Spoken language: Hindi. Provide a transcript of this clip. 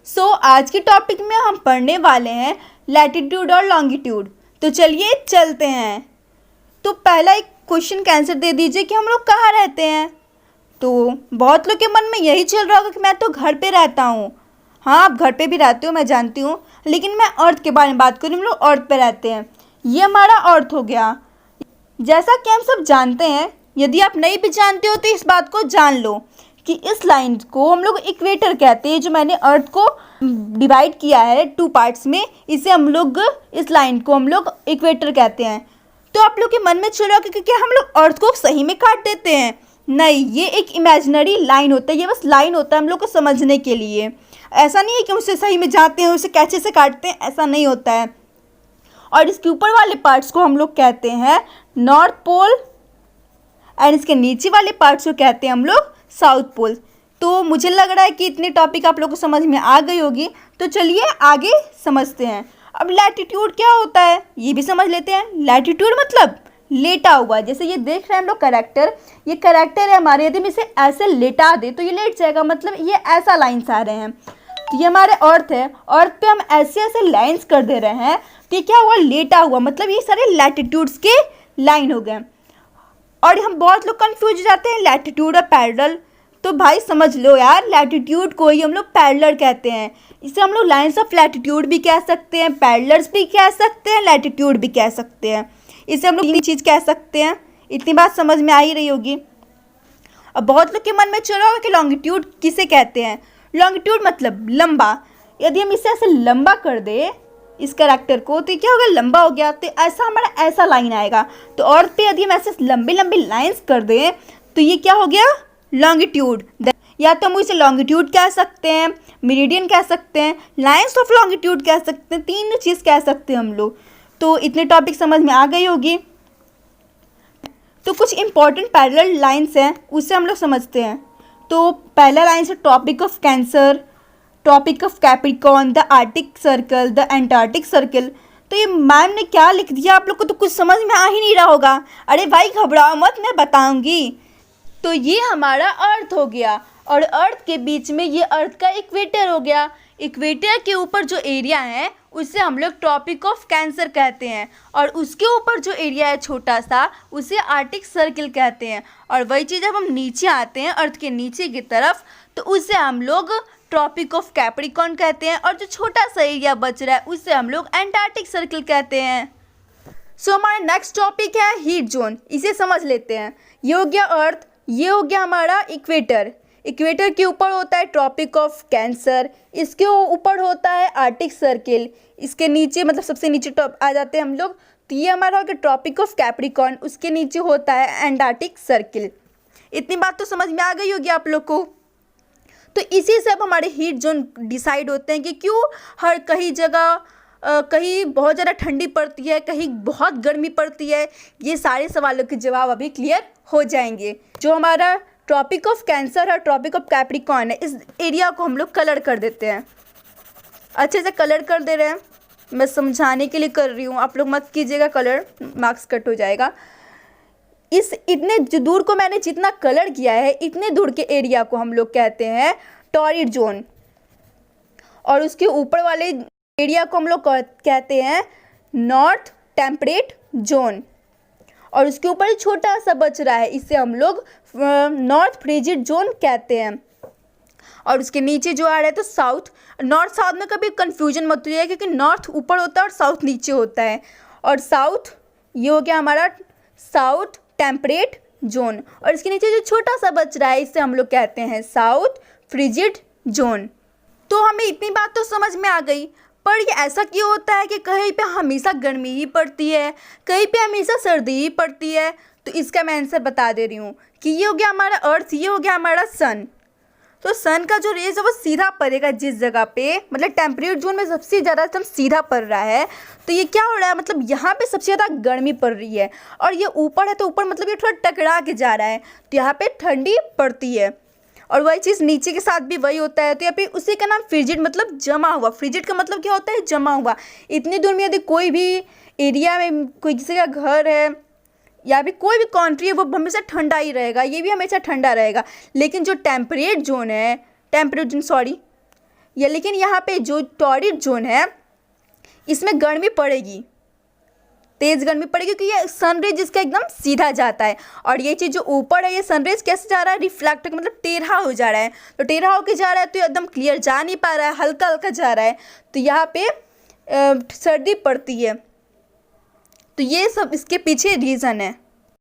आज के टॉपिक में हम पढ़ने वाले हैं लैटिट्यूड और लॉन्गिट्यूड। तो चलिए चलते हैं। तो पहला एक क्वेश्चन का आंसर दे दीजिए कि हम लोग कहाँ रहते हैं। तो बहुत लोग के मन में यही चल रहा होगा कि मैं तो घर पे रहता हूँ। हाँ, आप घर पे भी रहते हो, मैं जानती हूँ, लेकिन मैं अर्थ के बारे में बात करूँ। हम लोग अर्थ पे रहते हैं, ये हमारा अर्थ हो गया। जैसा कि हम सब जानते हैं, यदि आप नहीं भी जानते हो तो इस बात को जान लो कि इस लाइन को हम लोग इक्वेटर कहते हैं। जो मैंने अर्थ को डिवाइड किया है 2 पार्ट्स में, इसे हम लोग, इस लाइन को हम लोग इक्वेटर कहते हैं। तो आप लोग के मन में चल रहा होगा कि क्या हम लोग अर्थ को सही में काट देते हैं? नहीं, ये एक इमेजिनरी लाइन होता है। ये बस लाइन होता है हम लोग को समझने के लिए। ऐसा नहीं है कि उसे सही में जाते हैं, उसे कैसे से काटते हैं, ऐसा नहीं होता है। और इसके ऊपर वाले पार्ट्स को हम लोग कहते हैं नॉर्थ पोल, एंड इसके नीचे वाले पार्ट्स को कहते हैं हम लोग साउथ पोल। तो मुझे लग रहा है कि इतने टॉपिक आप लोग को समझ में आ गई होगी। तो चलिए आगे समझते हैं। अब लैटिट्यूड क्या होता है ये भी समझ लेते हैं। लैटिट्यूड मतलब लेटा हुआ। जैसे ये देख रहे हैं हम लोग कैरेक्टर, ये कैरेक्टर है हमारे। यदि हम इसे ऐसे लेटा दे तो ये लेट जाएगा, मतलब ये ऐसा लाइन्स आ रहे हैं। तो ये हमारे अर्थ है, अर्थ पे हम ऐसे ऐसे लाइन्स कर दे रहे हैं कि क्या हुआ, लेटा हुआ, मतलब ये सारे लैटिट्यूड्स के लाइन हो गए। और हम बहुत लोग कंफ्यूज हो जाते हैं लैटिट्यूड और पैरेलल। तो भाई समझ लो यार, लैटिट्यूड को ही हम लोग पैरेलल कहते हैं। इसे हम लोग लाइन्स ऑफ लैटिट्यूड भी कह सकते हैं, पैरेलल्स भी कह सकते हैं, लैटिट्यूड भी कह सकते हैं। इसे हम लोग तीन चीज़ कह सकते हैं। इतनी बात समझ में आ ही रही होगी। अब बहुत लोग के मन में चल रहा होगा कि लॉन्गिट्यूड किसे कहते हैं। लॉन्गिट्यूड मतलब लंबा। यदि हम इसे ऐसे लंबा कर दे इस कैरेक्टर को तो क्या होगा, लंबा हो गया। तो ऐसा हमारा ऐसा लाइन आएगा। तो अर्थ पे यदि हम ऐसे लंबी लंबी लाइंस कर दें तो ये क्या हो गया, लॉन्गिट्यूड। या तो हम इसे लॉन्गिट्यूड कह सकते हैं, मेरिडियन कह सकते हैं, लाइंस ऑफ लॉन्गिट्यूड कह सकते हैं, तीन चीज़ कह सकते हैं हम लोग। तो इतने टॉपिक समझ में आ गई होगी। तो कुछ इंपॉर्टेंट पैरेलल लाइंस हैं, उससे हम लोग समझते हैं। तो पहला लाइन है tropic of cancer, tropic of capricorn, the arctic circle, the antarctic circle. तो ये मैम ने क्या लिख दिया, आप लोग को तो कुछ समझ में आ ही नहीं रहा होगा। अरे भाई घबराओ मत, मैं बताऊंगी। तो ये हमारा अर्थ हो गया, और अर्थ के बीच में ये अर्थ का इक्वेटर हो गया। इक्वेटर के ऊपर जो एरिया है उसे हम लोग ट्रॉपिक ऑफ कैंसर कहते हैं, और उसके ऊपर जो एरिया है छोटा सा उसे आर्टिक सर्किल कहते हैं। और वही चीज़ जब हम नीचे आते हैं अर्थ के नीचे की तरफ तो उसे हम लोग ट्रॉपिक ऑफ कैप्रिकॉर्न कहते हैं, और जो छोटा सा एरिया बच रहा है उसे हम लोग एंटार्क्टिक सर्किल कहते हैं। हमारा नेक्स्ट टॉपिक है हीट जोन। इसे समझ लेते हैं। ये हो गया अर्थ, ये हो गया हमारा इक्वेटर। इक्वेटर के ऊपर होता है ट्रॉपिक ऑफ कैंसर, इसके ऊपर होता है आर्टिक सर्किल, इसके नीचे मतलब सबसे नीचे टॉप आ जाते हैं हम लोग। तो ये हमारा हो गया ट्रॉपिक ऑफ कैप्रिकॉर्न, उसके नीचे होता है एंटार्क्टिक सर्किल। इतनी बात तो समझ में आ गई होगी आप लोग को। तो इसी से अब हमारे हीट जोन डिसाइड होते हैं कि क्यों हर कहीं जगह कहीं बहुत ज़्यादा ठंडी पड़ती है, कहीं बहुत गर्मी पड़ती है। ये सारे सवालों के जवाब अभी क्लियर हो जाएंगे। जो हमारा ट्रॉपिक ऑफ कैंसर है, ट्रॉपिक ऑफ कैप्रिकॉर्न है, इस एरिया को हम लोग कलर कर देते हैं, अच्छे से कलर कर दे रहे हैं। मैं समझाने के लिए कर रही हूँ, आप लोग मत कीजिएगा कलर, मार्क्स कट हो जाएगा। इस इतने दूर को मैंने जितना कलर किया है, इतने दूर के एरिया को हम लोग कहते हैं टॉरिड जोन, और उसके ऊपर वाले एरिया को हम लोग कहते हैं नॉर्थ टेम्परेट जोन, और उसके ऊपर छोटा सा बच रहा है इसे हम लोग नॉर्थ फ्रिजिड जोन कहते हैं। और उसके नीचे जो आ रहा है तो साउथ। नॉर्थ साउथ में कभी कंफ्यूजन मत होइए, क्योंकि नॉर्थ ऊपर होता है और साउथ नीचे होता है। और साउथ ये हो गया हमारा साउथ टेम्परेट जोन, और इसके नीचे जो छोटा सा बच रहा है इसे हम लोग कहते हैं साउथ फ्रिजिड जोन। तो हमें इतनी बात तो समझ में आ गई, पर ये ऐसा क्यों होता है कि कहीं पे हमेशा गर्मी ही पड़ती है, कहीं पे हमेशा सर्दी ही पड़ती है। तो इसका मैं आंसर बता दे रही हूँ कि ये हो गया हमारा अर्थ, ये हो गया हमारा सन। तो सन का जो रेज है वो सीधा पड़ेगा जिस जगह पे, मतलब टेम्परेट जोन में सबसे ज़्यादा एकदम सीधा पड़ रहा है। तो ये क्या हो रहा है, मतलब यहाँ पे सबसे ज़्यादा गर्मी पड़ रही है, और ये ऊपर है तो ऊपर मतलब ये थोड़ा टकरा के जा रहा है, तो यहाँ पे ठंडी पड़ती है। और वही चीज़ नीचे के साथ भी वही होता है। तो यहाँ पे उसी का नाम फ्रिजिड मतलब जमा हुआ। फ्रिजिड का मतलब क्या होता है, जमा हुआ। इतनी दूर में यदि कोई भी एरिया में कोई किसी का घर है या भी कोई भी कंट्री है वो हमेशा ठंडा ही रहेगा, ये भी हमेशा ठंडा रहेगा। लेकिन जो टेम्परेट जोन है, ये लेकिन यहाँ पे जो टॉरिड जोन है इसमें गर्मी पड़ेगी, तेज़ गर्मी पड़ेगी, क्योंकि ये सनरेज इसका एकदम सीधा जाता है। और ये चीज़ जो ऊपर है ये सनरेज कैसे जा रहा है, रिफ्लेक्ट मतलब टेढ़ा हो जा रहा है। तो टेढ़ा होके जा रहा है तो ये एकदम क्लियर जा नहीं पा रहा है, हल्का हल्का जा रहा है, तो यहाँ पे सर्दी पड़ती है। तो ये सब इसके पीछे रीज़न है।